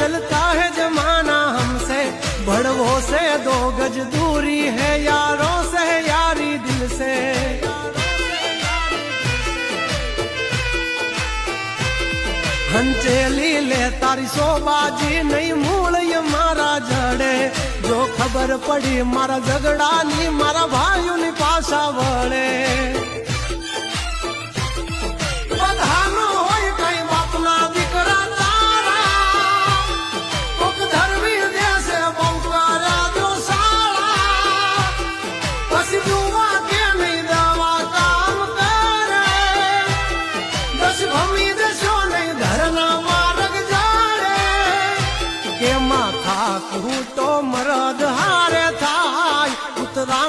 जलता है जमाना हमसे, बड़वों से 2 गज दूरी है, यारों से यारी दिल से। हंचेली ले तारी सोबाजी नहीं मूल ये मारा जड़े, जो खबर पड़ी मारा झगड़ा नी मारा भाइयों नी पासा वड़े। बधानो होय कई बापना दीकरा तारा, कोक धरवी देसे बंकारा जो साला, बस जुआ के नहीं दवा काम करे, दस भमी देशो नहीं धरना मार्ग जाड़े, के माथा कहूँ तो मरद हारे थाय, उतरा